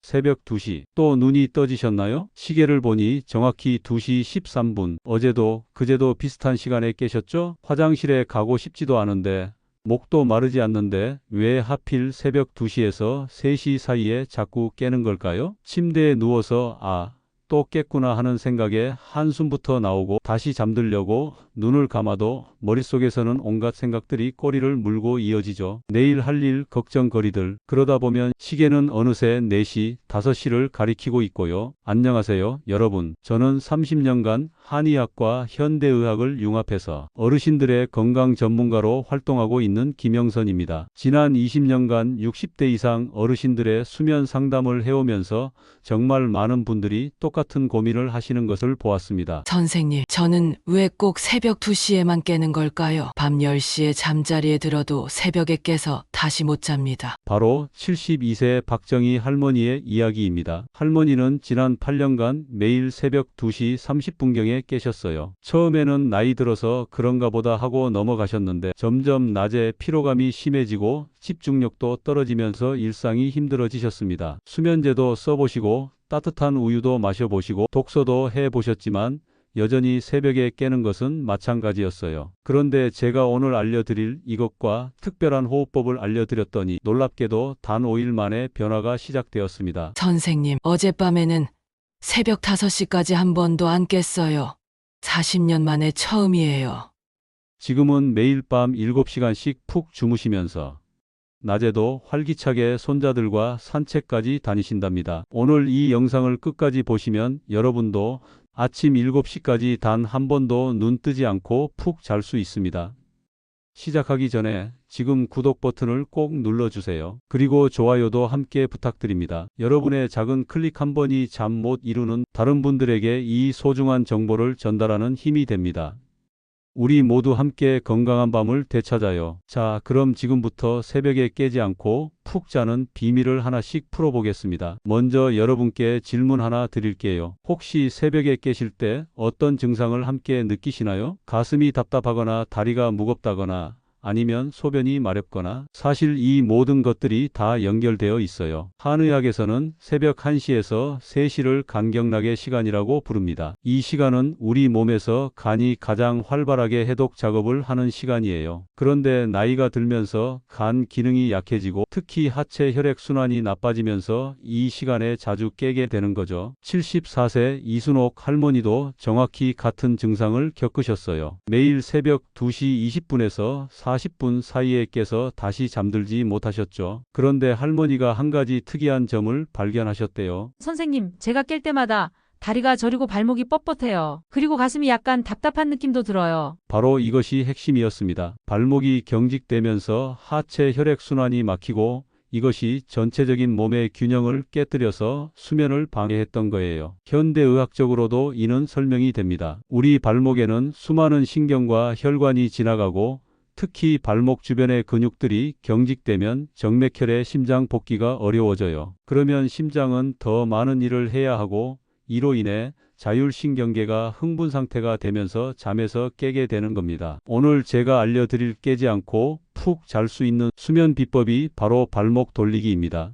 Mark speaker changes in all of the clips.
Speaker 1: 새벽 2시. 또 눈이 떠지셨나요? 시계를 보니 정확히 2시 13분. 어제도 그제도 비슷한 시간에 깨셨죠? 화장실에 가고 싶지도 않은데 목도 마르지 않는데 왜 하필 새벽 2시에서 3시 사이에 자꾸 깨는 걸까요? 침대에 누워서 또 깼구나 하는 생각에 한숨부터 나오고 다시 잠들려고 눈을 감아도 머릿속에서는 온갖 생각들이 꼬리를 물고 이어지죠. 내일 할 일 걱정거리들. 그러다 보면 시계는 어느새 4시, 5시를 가리키고 있고요. 안녕하세요, 여러분. 저는 30년간 한의학과 현대의학을 융합해서 어르신들의 건강 전문가로 활동하고 있는 김영선입니다. 지난 20년간 60대 이상 어르신들의 수면 상담을 해오면서 정말 많은 분들이 똑같은 고민을 하시는 것을 보았습니다.
Speaker 2: 선생님, 저는 왜 꼭 새벽 2시에만 깨는 걸까요? 밤 10시에 잠자리에 들어도 새벽에 깨서 다시 못 잡니다.
Speaker 1: 바로 72세 박정희 할머니의 이야기입니다. 할머니는 지난 8년간 매일 새벽 2시 30분경에 깨셨어요. 처음에는 나이 들어서 그런가 보다 하고 넘어가셨는데 점점 낮에 피로감이 심해지고 집중력도 떨어지면서 일상이 힘들어지셨습니다. 수면제도 써보시고 따뜻한 우유도 마셔보시고 독서도 해보셨지만 여전히 새벽에 깨는 것은 마찬가지였어요. 그런데 제가 오늘 알려드릴 이것과 특별한 호흡법을 알려드렸더니 놀랍게도 단 5일 만에 변화가 시작되었습니다.
Speaker 2: 선생님, 어젯밤에는 새벽 5시까지 한 번도 안 깼어요. 40년 만에 처음이에요.
Speaker 1: 지금은 매일 밤 7시간씩 푹 주무시면서 낮에도 활기차게 손자들과 산책까지 다니신답니다. 오늘 이 영상을 끝까지 보시면 여러분도 아침 7시까지 단 한 번도 눈 뜨지 않고 푹 잘 수 있습니다. 시작하기 전에 지금 구독 버튼을 꼭 눌러주세요. 그리고 좋아요도 함께 부탁드립니다. 여러분의 작은 클릭 한 번이 잠 못 이루는 다른 분들에게 이 소중한 정보를 전달하는 힘이 됩니다. 우리 모두 함께 건강한 밤을 되찾아요. 자, 그럼 지금부터 새벽에 깨지 않고 푹 자는 비밀을 하나씩 풀어보겠습니다. 먼저 여러분께 질문 하나 드릴게요. 혹시 새벽에 깨실 때 어떤 증상을 함께 느끼시나요? 가슴이 답답하거나 다리가 무겁다거나 아니면 소변이 마렵거나. 사실 이 모든 것들이 다 연결되어 있어요. 한의학에서는 새벽 1시에서 3시를 간경락의 시간이라고 부릅니다. 이 시간은 우리 몸에서 간이 가장 활발하게 해독 작업을 하는 시간이에요. 그런데 나이가 들면서 간 기능이 약해지고 특히 하체 혈액 순환이 나빠지면서 이 시간에 자주 깨게 되는 거죠. 74세 이순옥 할머니도 정확히 같은 증상을 겪으셨어요. 매일 새벽 2시 20분에서 40분 사이에 깨서 다시 잠들지 못하셨죠. 그런데 할머니가 한 가지 특이한 점을 발견하셨대요.
Speaker 3: 선생님, 제가 깰 때마다 다리가 저리고 발목이 뻣뻣해요. 그리고 가슴이 약간 답답한 느낌도 들어요.
Speaker 1: 바로 이것이 핵심이었습니다. 발목이 경직되면서 하체 혈액순환이 막히고 이것이 전체적인 몸의 균형을 깨뜨려서 수면을 방해했던 거예요. 현대의학적으로도 이는 설명이 됩니다. 우리 발목에는 수많은 신경과 혈관이 지나가고 특히 발목 주변의 근육들이 경직되면 정맥혈의 심장 복귀가 어려워져요. 그러면 심장은 더 많은 일을 해야 하고 이로 인해 자율신경계가 흥분 상태가 되면서 잠에서 깨게 되는 겁니다. 오늘 제가 알려드릴 깨지 않고 푹 잘 수 있는 수면 비법이 바로 발목 돌리기입니다.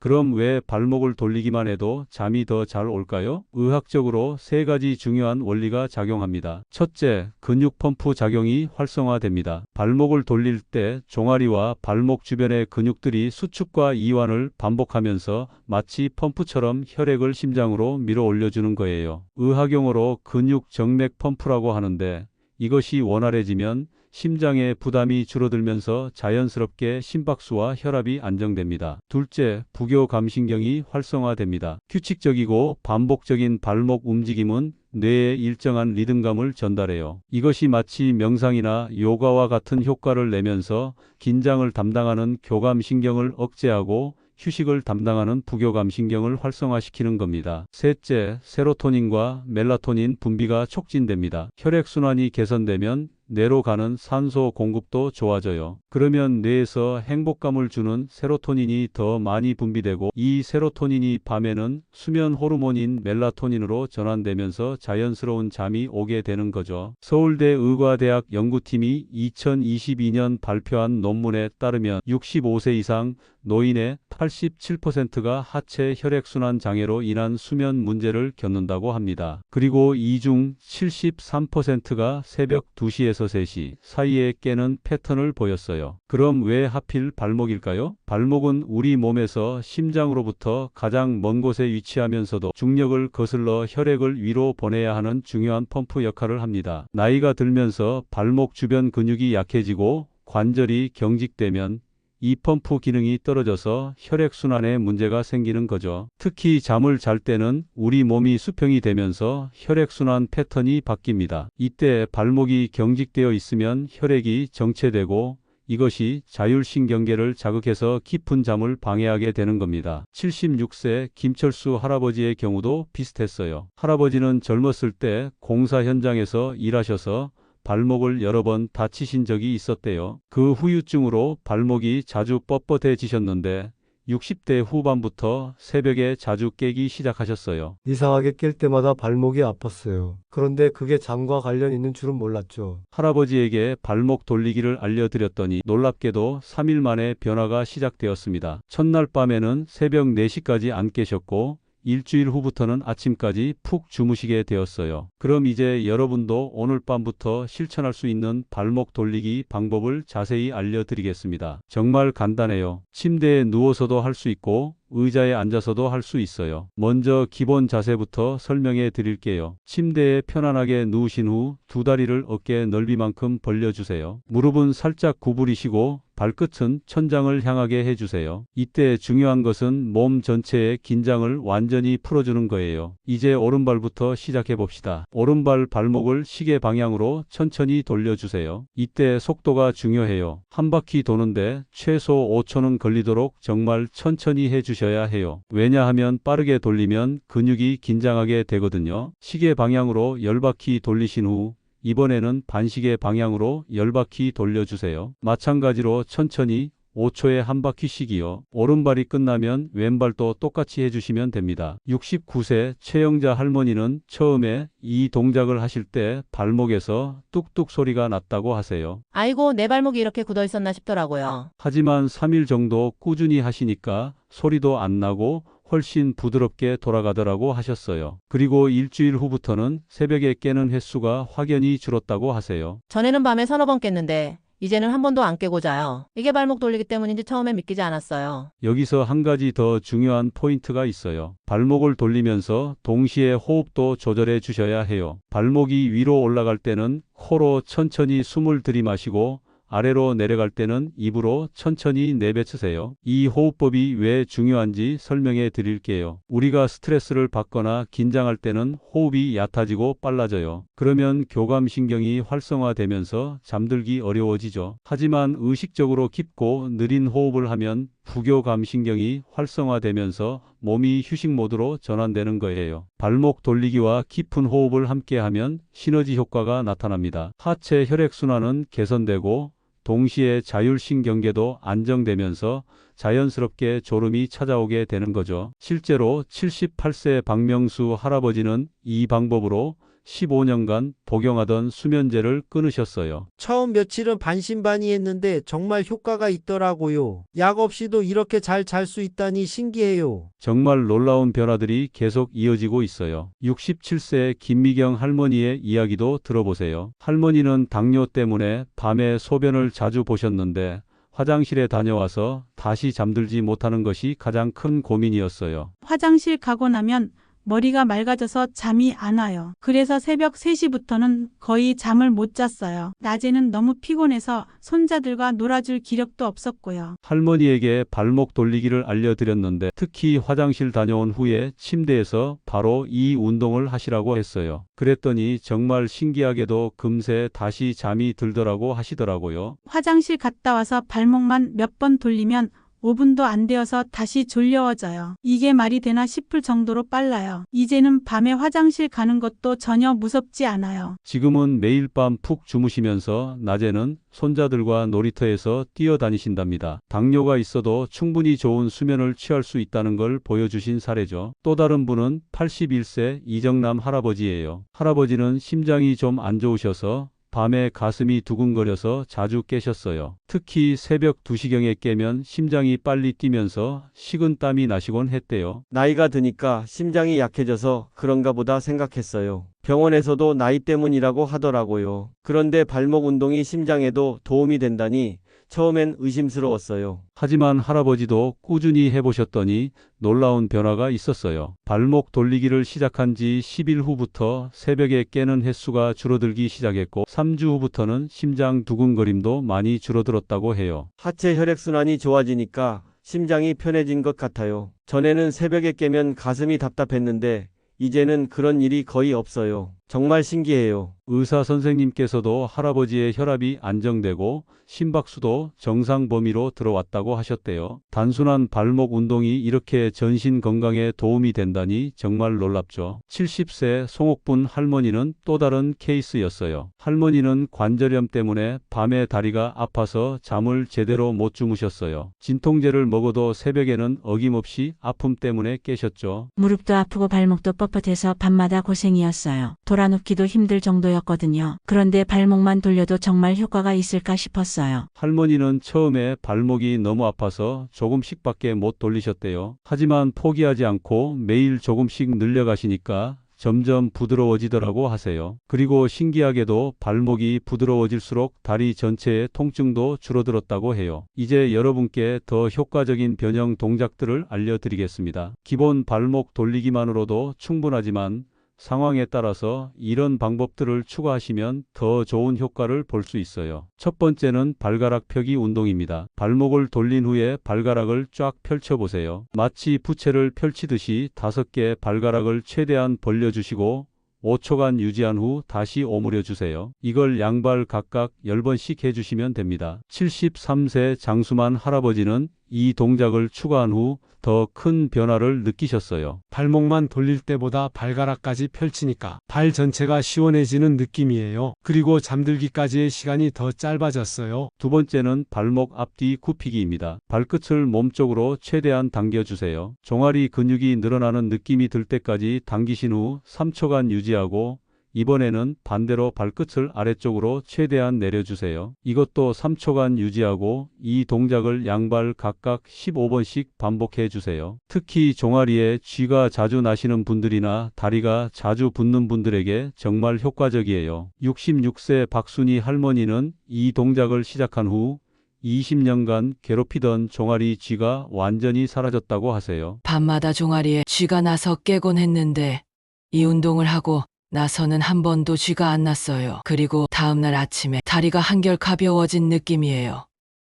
Speaker 1: 그럼 왜 발목을 돌리기만 해도 잠이 더 잘 올까요? 의학적으로 3가지 중요한 원리가 작용합니다. 첫째, 근육 펌프 작용이 활성화됩니다. 발목을 돌릴 때 종아리와 발목 주변의 근육들이 수축과 이완을 반복하면서 마치 펌프처럼 혈액을 심장으로 밀어 올려주는 거예요. 의학용어로 근육 정맥 펌프라고 하는데 이것이 원활해지면 심장의 부담이 줄어들면서 자연스럽게 심박수와 혈압이 안정됩니다. 둘째, 부교감신경이 활성화됩니다. 규칙적이고 반복적인 발목 움직임은 뇌에 일정한 리듬감을 전달해요. 이것이 마치 명상이나 요가와 같은 효과를 내면서 긴장을 담당하는 교감신경을 억제하고 휴식을 담당하는 부교감신경을 활성화시키는 겁니다. 셋째, 세로토닌과 멜라토닌 분비가 촉진됩니다. 혈액순환이 개선되면 뇌로 가는 산소 공급도 좋아져요. 그러면 뇌에서 행복감을 주는 세로토닌이 더 많이 분비되고 이 세로토닌이 밤에는 수면 호르몬인 멜라토닌으로 전환되면서 자연스러운 잠이 오게 되는 거죠. 서울대 의과대학 연구팀이 2022년 발표한 논문에 따르면 65세 이상 노인의 87%가 하체 혈액순환 장애로 인한 수면 문제를 겪는다고 합니다. 그리고 이 중 73%가 새벽 2시에서 3시 사이에 깨는 패턴을 보였어요. 그럼 왜 하필 발목일까요? 발목은 우리 몸에서 심장으로부터 가장 먼 곳에 위치하면서도 중력을 거슬러 혈액을 위로 보내야 하는 중요한 펌프 역할을 합니다. 나이가 들면서 발목 주변 근육이 약해지고 관절이 경직되면 이 펌프 기능이 떨어져서 혈액순환에 문제가 생기는 거죠. 특히 잠을 잘 때는 우리 몸이 수평이 되면서 혈액순환 패턴이 바뀝니다. 이때 발목이 경직되어 있으면 혈액이 정체되고 이것이 자율신경계를 자극해서 깊은 잠을 방해하게 되는 겁니다. 76세 김철수 할아버지의 경우도 비슷했어요. 할아버지는 젊었을 때 공사 현장에서 일하셔서 발목을 여러 번 다치신 적이 있었대요. 그 후유증으로 발목이 자주 뻣뻣해지셨는데 60대 후반부터 새벽에 자주 깨기 시작하셨어요.
Speaker 4: 이상하게 깰 때마다 발목이 아팠어요. 그런데 그게 잠과 관련 있는 줄은 몰랐죠.
Speaker 1: 할아버지에게 발목 돌리기를 알려드렸더니 놀랍게도 3일 만에 변화가 시작되었습니다. 첫날 밤에는 새벽 4시까지 안 깨셨고 일주일 후부터는 아침까지 푹 주무시게 되었어요. 그럼 이제 여러분도 오늘 밤부터 실천할 수 있는 발목 돌리기 방법을 자세히 알려드리겠습니다. 정말 간단해요. 침대에 누워서도 할 수 있고 의자에 앉아서도 할 수 있어요. 먼저 기본 자세부터 설명해 드릴게요. 침대에 편안하게 누우신 후 두 다리를 어깨 넓이만큼 벌려주세요. 무릎은 살짝 구부리시고 발끝은 천장을 향하게 해주세요. 이때 중요한 것은 몸 전체의 긴장을 완전히 풀어주는 거예요. 이제 오른발부터 시작해 봅시다. 오른발 발목을 시계 방향으로 천천히 돌려주세요. 이때 속도가 중요해요. 한 바퀴 도는데 최소 5초는 걸리도록 정말 천천히 해주셔야 해요. 왜냐하면 빠르게 돌리면 근육이 긴장하게 되거든요. 시계 방향으로 10바퀴 돌리신 후 이번에는 반시계 방향으로 10바퀴 돌려주세요. 마찬가지로 천천히 5초에 한 바퀴씩이요. 오른발이 끝나면 왼발도 똑같이 해주시면 됩니다. 69세 최영자 할머니는 처음에 이 동작을 하실 때 발목에서 뚝뚝 소리가 났다고 하세요.
Speaker 5: 아이고, 내 발목이 이렇게 굳어 있었나 싶더라고요.
Speaker 1: 하지만 3일 정도 꾸준히 하시니까 소리도 안 나고 훨씬 부드럽게 돌아가더라고 하셨어요. 그리고 일주일 후부터는 새벽에 깨는 횟수가 확연히 줄었다고 하세요.
Speaker 5: 전에는 밤에 서너 번 깼는데 이제는 한 번도 안 깨고 자요. 이게 발목 돌리기 때문인지 처음엔 믿기지 않았어요.
Speaker 1: 여기서 한 가지 더 중요한 포인트가 있어요. 발목을 돌리면서 동시에 호흡도 조절해 주셔야 해요. 발목이 위로 올라갈 때는 코로 천천히 숨을 들이마시고 아래로 내려갈 때는 입으로 천천히 내뱉으세요. 이 호흡법이 왜 중요한지 설명해 드릴게요. 우리가 스트레스를 받거나 긴장할 때는 호흡이 얕아지고 빨라져요. 그러면 교감신경이 활성화되면서 잠들기 어려워지죠. 하지만 의식적으로 깊고 느린 호흡을 하면 부교감신경이 활성화되면서 몸이 휴식 모드로 전환되는 거예요. 발목 돌리기와 깊은 호흡을 함께하면 시너지 효과가 나타납니다. 하체 혈액순환은 개선되고 동시에 자율신경계도 안정되면서 자연스럽게 졸음이 찾아오게 되는 거죠. 실제로 78세 박명수 할아버지는 이 방법으로 15년간 복용하던 수면제를 끊으셨어요.
Speaker 6: 처음 며칠은 반신반의했는데 정말 효과가 있더라고요. 약 없이도 이렇게 잘 잘 수 있다니 신기해요.
Speaker 1: 정말 놀라운 변화들이 계속 이어지고 있어요. 67세 김미경 할머니의 이야기도 들어보세요. 할머니는 당뇨 때문에 밤에 소변을 자주 보셨는데 화장실에 다녀와서 다시 잠들지 못하는 것이 가장 큰 고민이었어요.
Speaker 7: 화장실 가고 나면 머리가 맑아져서 잠이 안 와요. 그래서 새벽 3시부터는 거의 잠을 못 잤어요. 낮에는 너무 피곤해서 손자들과 놀아줄 기력도 없었고요.
Speaker 1: 할머니에게 발목 돌리기를 알려드렸는데 특히 화장실 다녀온 후에 침대에서 바로 이 운동을 하시라고 했어요. 그랬더니 정말 신기하게도 금세 다시 잠이 들더라고 하시더라고요.
Speaker 7: 화장실 갔다 와서 발목만 몇 번 돌리면 5분도 안 되어서 다시 졸려워져요. 이게 말이 되나 싶을 정도로 빨라요. 이제는 밤에 화장실 가는 것도 전혀 무섭지 않아요.
Speaker 1: 지금은 매일 밤 푹 주무시면서 낮에는 손자들과 놀이터에서 뛰어다니신답니다. 당뇨가 있어도 충분히 좋은 수면을 취할 수 있다는 걸 보여주신 사례죠. 또 다른 분은 81세 이정남 할아버지예요. 할아버지는 심장이 좀 안 좋으셔서 밤에 가슴이 두근거려서 자주 깨셨어요. 특히 새벽 2시경에 깨면 심장이 빨리 뛰면서 식은땀이 나시곤 했대요.
Speaker 8: 나이가 드니까 심장이 약해져서 그런가 보다 생각했어요. 병원에서도 나이 때문이라고 하더라고요. 그런데 발목 운동이 심장에도 도움이 된다니 처음엔 의심스러웠어요.
Speaker 1: 하지만 할아버지도 꾸준히 해보셨더니 놀라운 변화가 있었어요. 발목 돌리기를 시작한 지 10일 후부터 새벽에 깨는 횟수가 줄어들기 시작했고 3주 후부터는 심장 두근거림도 많이 줄어들었다고 해요.
Speaker 8: 하체 혈액순환이 좋아지니까 심장이 편해진 것 같아요. 전에는 새벽에 깨면 가슴이 답답했는데 이제는 그런 일이 거의 없어요. 정말 신기해요.
Speaker 1: 의사 선생님께서도 할아버지의 혈압이 안정되고 심박수도 정상 범위로 들어왔다고 하셨대요. 단순한 발목 운동이 이렇게 전신 건강에 도움이 된다니 정말 놀랍죠. 70세 송옥분 할머니는 또 다른 케이스였어요. 할머니는 관절염 때문에 밤에 다리가 아파서 잠을 제대로 못 주무셨어요. 진통제를 먹어도 새벽에는 어김없이 아픔 때문에 깨셨죠.
Speaker 9: 무릎도 아프고 발목도 뻣뻣해서 밤마다 고생이었어요. 돌아눕기도 힘들 정도였거든요. 그런데 발목만 돌려도 정말 효과가 있을까 싶었어요.
Speaker 1: 할머니는 처음에 발목이 너무 아파서 조금씩밖에 못 돌리셨대요. 하지만 포기하지 않고 매일 조금씩 늘려가시니까 점점 부드러워지더라고 하세요. 그리고 신기하게도 발목이 부드러워질수록 다리 전체의 통증도 줄어들었다고 해요. 이제 여러분께 더 효과적인 변형 동작들을 알려드리겠습니다. 기본 발목 돌리기만으로도 충분하지만 상황에 따라서 이런 방법들을 추가하시면 더 좋은 효과를 볼 수 있어요. 첫 번째는 발가락 펴기 운동입니다. 발목을 돌린 후에 발가락을 쫙 펼쳐보세요. 마치 부채를 펼치듯이 5개 발가락을 최대한 벌려주시고 5초간 유지한 후 다시 오므려 주세요. 이걸 양발 각각 10번씩 해주시면 됩니다. 73세 장수만 할아버지는 이 동작을 추가한 후 더 큰 변화를 느끼셨어요.
Speaker 10: 발목만 돌릴 때보다 발가락까지 펼치니까 발 전체가 시원해지는 느낌이에요. 그리고 잠들기까지의 시간이 더 짧아졌어요.
Speaker 1: 두 번째는 발목 앞뒤 굽히기입니다. 발끝을 몸쪽으로 최대한 당겨주세요. 종아리 근육이 늘어나는 느낌이 들 때까지 당기신 후 3초간 유지하고 이번에는 반대로 발끝을 아래쪽으로 최대한 내려주세요. 이것도 3초간 유지하고 이 동작을 양발 각각 15번씩 반복해 주세요. 특히 종아리에 쥐가 자주 나시는 분들이나 다리가 자주 붓는 분들에게 정말 효과적이에요. 66세 박순희 할머니는 이 동작을 시작한 후 20년간 괴롭히던 종아리 쥐가 완전히 사라졌다고 하세요.
Speaker 2: 밤마다 종아리에 쥐가 나서 깨곤 했는데 이 운동을 하고 나서는 한 번도 쥐가 안 났어요. 그리고 다음날 아침에 다리가 한결 가벼워진 느낌이에요.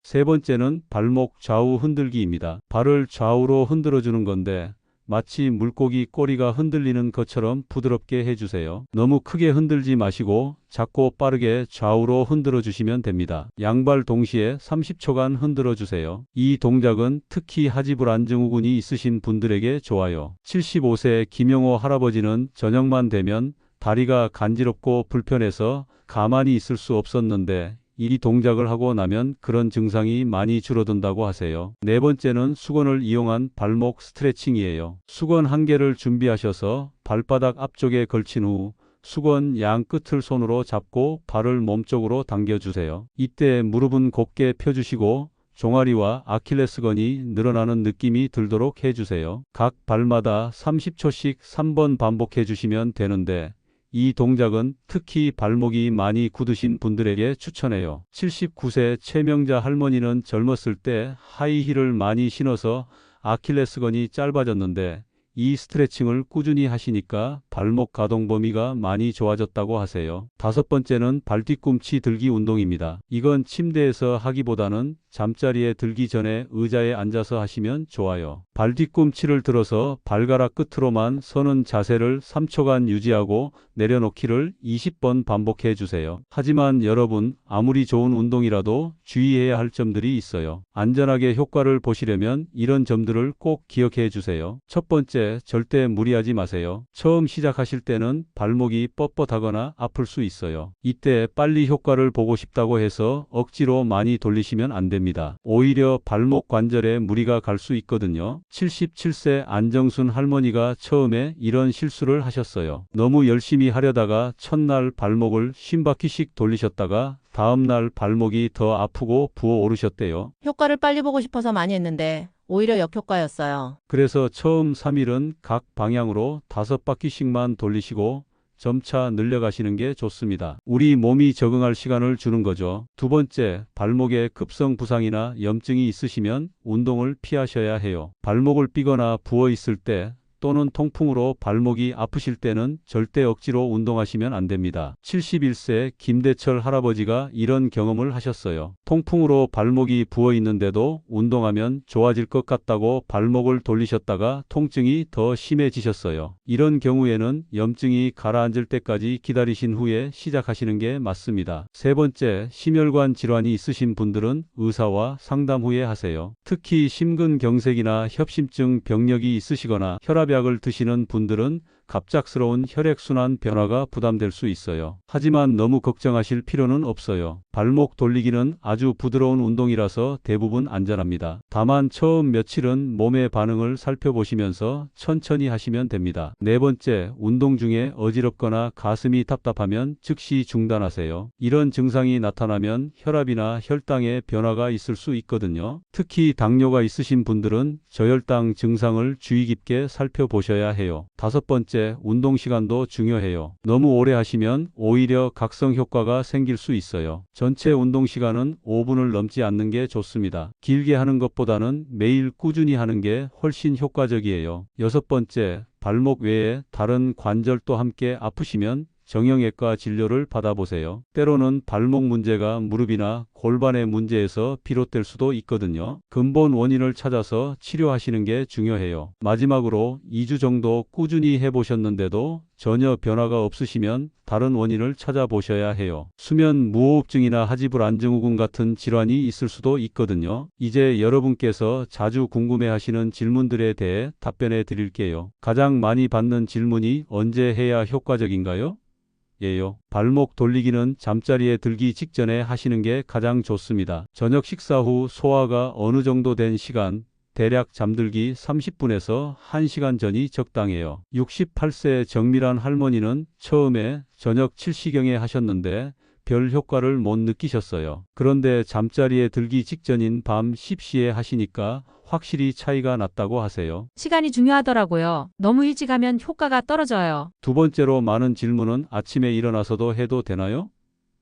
Speaker 1: 세 번째는 발목 좌우 흔들기입니다. 발을 좌우로 흔들어주는 건데 마치 물고기 꼬리가 흔들리는 것처럼 부드럽게 해주세요. 너무 크게 흔들지 마시고 작고 빠르게 좌우로 흔들어 주시면 됩니다. 양발 동시에 30초간 흔들어 주세요. 이 동작은 특히 하지불안 증후군이 있으신 분들에게 좋아요. 75세 김영호 할아버지는 저녁만 되면 다리가 간지럽고 불편해서 가만히 있을 수 없었는데 이 동작을 하고 나면 그런 증상이 많이 줄어든다고 하세요. 네 번째는 수건을 이용한 발목 스트레칭이에요. 수건 한 개를 준비하셔서 발바닥 앞쪽에 걸친 후 수건 양 끝을 손으로 잡고 발을 몸쪽으로 당겨주세요. 이때 무릎은 곧게 펴주시고 종아리와 아킬레스건이 늘어나는 느낌이 들도록 해주세요. 각 발마다 30초씩 3번 반복해 주시면 되는데 이 동작은 특히 발목이 많이 굳으신 분들에게 추천해요. 79세 최명자 할머니는 젊었을 때 하이힐을 많이 신어서 아킬레스건이 짧아졌는데 이 스트레칭을 꾸준히 하시니까 발목 가동 범위가 많이 좋아졌다고 하세요. 다섯 번째는 발뒤꿈치 들기 운동입니다. 이건 침대에서 하기보다는 잠자리에 들기 전에 의자에 앉아서 하시면 좋아요. 발뒤꿈치를 들어서 발가락 끝으로만 서는 자세를 3초간 유지하고 내려놓기를 20번 반복해 주세요. 하지만 여러분, 아무리 좋은 운동이라도 주의해야 할 점들이 있어요. 안전하게 효과를 보시려면 이런 점들을 꼭 기억해 주세요. 첫 번째, 절대 무리하지 마세요. 처음 시작하실 때는 발목이 뻣뻣하거나 아플 수 있어요. 이때 빨리 효과를 보고 싶다고 해서 억지로 많이 돌리시면 안 됩니다. 오히려 발목 관절에 무리가 갈 수 있거든요. 77세 안정순 할머니가 처음에 이런 실수를 하셨어요. 너무 열심히 하려다가 첫날 발목을 50바퀴씩 돌리셨다가 다음날 발목이 더 아프고 부어오르셨대요.
Speaker 5: 효과를 빨리 보고 싶어서 많이 했는데 오히려 역효과였어요.
Speaker 1: 그래서 처음 3일은 각 방향으로 5바퀴씩만 돌리시고 점차 늘려가시는 게 좋습니다. 우리 몸이 적응할 시간을 주는 거죠. 두 번째, 발목에 급성 부상이나 염증이 있으시면 운동을 피하셔야 해요. 발목을 삐거나 부어 있을 때 또는 통풍으로 발목이 아프실 때는 절대 억지로 운동하시면 안 됩니다. 71세 김대철 할아버지가 이런 경험을 하셨어요. 통풍으로 발목이 부어 있는데도 운동하면 좋아질 것 같다고 발목을 돌리셨다가 통증이 더 심해지셨어요. 이런 경우에는 염증이 가라앉을 때까지 기다리신 후에 시작하시는 게 맞습니다. 세 번째, 심혈관 질환이 있으신 분들은 의사와 상담 후에 하세요. 특히 심근경색이나 협심증 병력이 있으시거나 혈압약을 드시는 분들은 갑작스러운 혈액순환 변화가 부담될 수 있어요. 하지만 너무 걱정하실 필요는 없어요. 발목 돌리기는 아주 부드러운 운동이라서 대부분 안전합니다. 다만 처음 며칠은 몸의 반응을 살펴보시면서 천천히 하시면 됩니다. 네 번째, 운동 중에 어지럽거나 가슴이 답답하면 즉시 중단하세요. 이런 증상이 나타나면 혈압이나 혈당의 변화가 있을 수 있거든요. 특히 당뇨가 있으신 분들은 저혈당 증상을 주의 깊게 살펴보셔야 해요. 다섯 번째, 운동 시간도 중요해요. 너무 오래 하시면 오히려 각성 효과가 생길 수 있어요. 전체 운동 시간은 5분을 넘지 않는 게 좋습니다. 길게 하는 것보다는 매일 꾸준히 하는 게 훨씬 효과적이에요. 여섯 번째, 발목 외에 다른 관절도 함께 아프시면 정형외과 진료를 받아보세요. 때로는 발목 문제가 무릎이나 골반의 문제에서 비롯될 수도 있거든요. 근본 원인을 찾아서 치료하시는 게 중요해요. 마지막으로 2주 정도 꾸준히 해보셨는데도 전혀 변화가 없으시면 다른 원인을 찾아보셔야 해요. 수면 무호흡증이나 하지불안증후군 같은 질환이 있을 수도 있거든요. 이제 여러분께서 자주 궁금해하시는 질문들에 대해 답변해 드릴게요. 가장 많이 받는 질문이 언제 해야 효과적인가요? 예요. 발목 돌리기는 잠자리에 들기 직전에 하시는 게 가장 좋습니다. 저녁 식사 후 소화가 어느 정도 된 시간, 대략 잠들기 30분에서 1시간 전이 적당해요. 68세 정밀한 할머니는 처음에 저녁 7시경에 하셨는데 별 효과를 못 느끼셨어요. 그런데 잠자리에 들기 직전인 밤 10시에 하시니까 확실히 차이가 났다고 하세요.
Speaker 3: 시간이 중요하더라고요. 너무 일찍 하면 효과가 떨어져요.
Speaker 1: 두 번째로 많은 질문은 아침에 일어나서도 해도 되나요?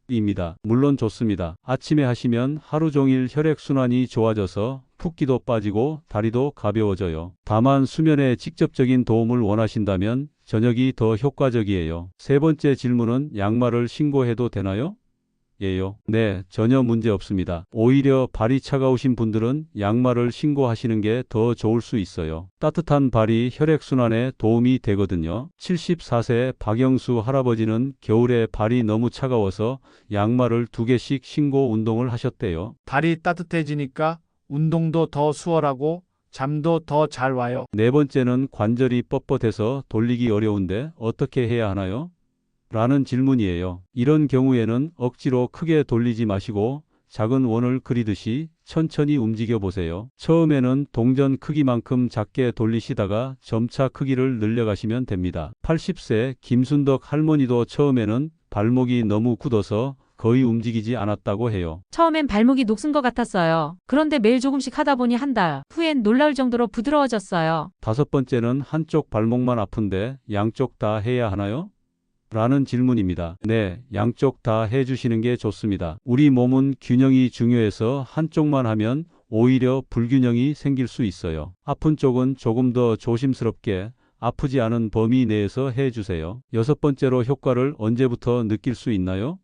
Speaker 1: 입니다. 물론 좋습니다. 아침에 하시면 하루 종일 혈액순환이 좋아져서 붓기도 빠지고 다리도 가벼워져요. 다만 수면에 직접적인 도움을 원하신다면 저녁이 더 효과적이에요. 세 번째 질문은 양말을 신고해도 되나요? 예요. 네, 전혀 문제 없습니다. 오히려 발이 차가우신 분들은 양말을 신고하시는 게 더 좋을 수 있어요. 따뜻한 발이 혈액순환에 도움이 되거든요. 74세 박영수 할아버지는 겨울에 발이 너무 차가워서 양말을 2개씩 신고 운동을 하셨대요.
Speaker 11: 발이 따뜻해지니까 운동도 더 수월하고 잠도 더 잘 와요.
Speaker 1: 네 번째는 관절이 뻣뻣해서 돌리기 어려운데 어떻게 해야 하나요? 라는 질문이에요. 이런 경우에는 억지로 크게 돌리지 마시고 작은 원을 그리듯이 천천히 움직여 보세요. 처음에는 동전 크기만큼 작게 돌리시다가 점차 크기를 늘려가시면 됩니다. 80세 김순덕 할머니도 처음에는 발목이 너무 굳어서 거의 움직이지 않았다고 해요.
Speaker 3: 처음엔 발목이 녹슨 것 같았어요. 그런데 매일 조금씩 하다 보니 한 달 후엔 놀라울 정도로 부드러워졌어요.
Speaker 1: 다섯 번째는 한쪽 발목만 아픈데 양쪽 다 해야 하나요? 라는 질문입니다. 네, 양쪽 다 해주시는 게 좋습니다. 우리 몸은 균형이 중요해서 한쪽만 하면 오히려 불균형이 생길 수 있어요. 아픈 쪽은 조금 더 조심스럽게, 아프지 않은 범위 내에서 해주세요. 6번째로 효과를 언제부터 느낄 수 있나요?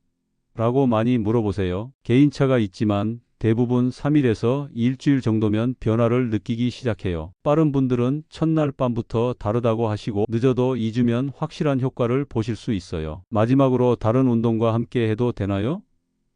Speaker 1: 라고 많이 물어보세요. 개인차가 있지만 대부분 3일에서 일주일 정도면 변화를 느끼기 시작해요. 빠른 분들은 첫날 밤부터 다르다고 하시고 늦어도 2주면 확실한 효과를 보실 수 있어요. 마지막으로 다른 운동과 함께 해도 되나요?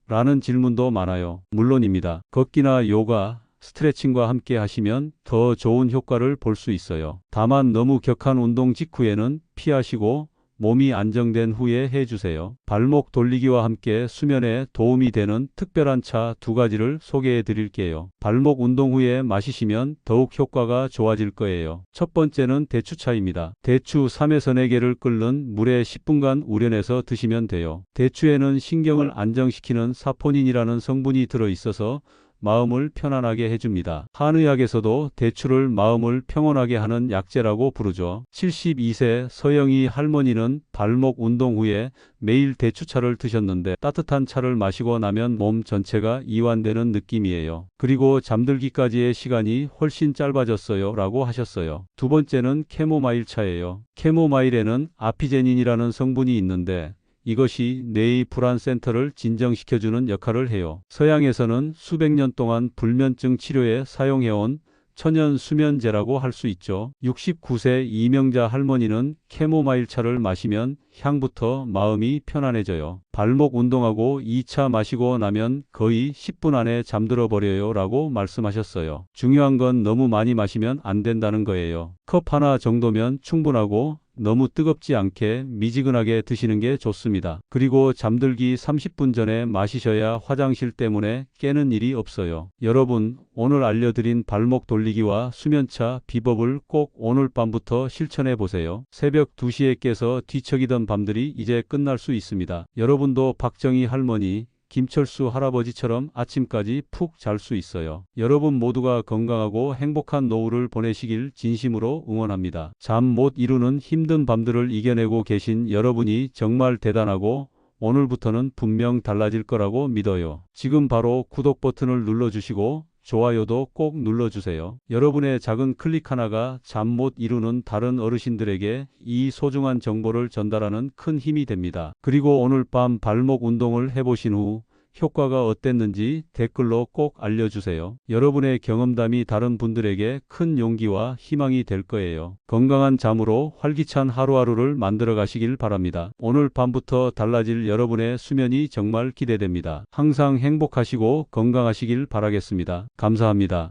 Speaker 1: 라는 질문도 많아요. 물론입니다. 걷기나 요가, 스트레칭과 함께 하시면 더 좋은 효과를 볼 수 있어요. 다만 너무 격한 운동 직후에는 피하시고 몸이 안정된 후에 해주세요. 발목 돌리기와 함께 수면에 도움이 되는 특별한 차 2가지를 소개해 드릴게요. 발목 운동 후에 마시시면 더욱 효과가 좋아질 거예요. 첫 번째는 대추차입니다. 대추 3에서 4개를 끓는 물에 10분간 우려내서 드시면 돼요. 대추에는 신경을 안정시키는 사포닌이라는 성분이 들어있어서 마음을 편안하게 해줍니다. 한의학에서도 대추를 마음을 평온하게 하는 약재라고 부르죠. 72세 서영희 할머니는 발목 운동 후에 매일 대추차를 드셨는데 따뜻한 차를 마시고 나면 몸 전체가 이완되는 느낌이에요. 그리고 잠들기까지의 시간이 훨씬 짧아졌어요 라고 하셨어요. 두 번째는 캐모마일 차예요. 캐모마일에는 아피제닌이라는 성분이 있는데 이것이 뇌의 불안 센터를 진정시켜주는 역할을 해요. 서양에서는 수백 년 동안 불면증 치료에 사용해온 천연 수면제라고 할 수 있죠. 69세 이명자 할머니는 캐모마일 차를 마시면 향부터 마음이 편안해져요. 발목 운동하고 2차 마시고 나면 거의 10분 안에 잠들어 버려요 라고 말씀하셨어요. 중요한 건 너무 많이 마시면 안 된다는 거예요. 컵 하나 정도면 충분하고 너무 뜨겁지 않게 미지근하게 드시는 게 좋습니다. 그리고 잠들기 30분 전에 마시셔야 화장실 때문에 깨는 일이 없어요. 여러분, 오늘 알려드린 발목 돌리기와 수면차 비법을 꼭 오늘 밤부터 실천해 보세요. 새벽 2시에 깨서 뒤척이던 밤들이 이제 끝날 수 있습니다. 여러분도 박정희 할머니, 김철수 할아버지처럼 아침까지 푹 잘 수 있어요. 여러분 모두가 건강하고 행복한 노후를 보내시길 진심으로 응원합니다. 잠 못 이루는 힘든 밤들을 이겨내고 계신 여러분이 정말 대단하고 오늘부터는 분명 달라질 거라고 믿어요. 지금 바로 구독 버튼을 눌러주시고 좋아요도 꼭 눌러주세요. 여러분의 작은 클릭 하나가 잠 못 이루는 다른 어르신들에게 이 소중한 정보를 전달하는 큰 힘이 됩니다. 그리고 오늘 밤 발목 운동을 해보신 후 효과가 어땠는지 댓글로 꼭 알려주세요. 여러분의 경험담이 다른 분들에게 큰 용기와 희망이 될 거예요. 건강한 잠으로 활기찬 하루하루를 만들어 가시길 바랍니다. 오늘 밤부터 달라질 여러분의 수면이 정말 기대됩니다. 항상 행복하시고 건강하시길 바라겠습니다. 감사합니다.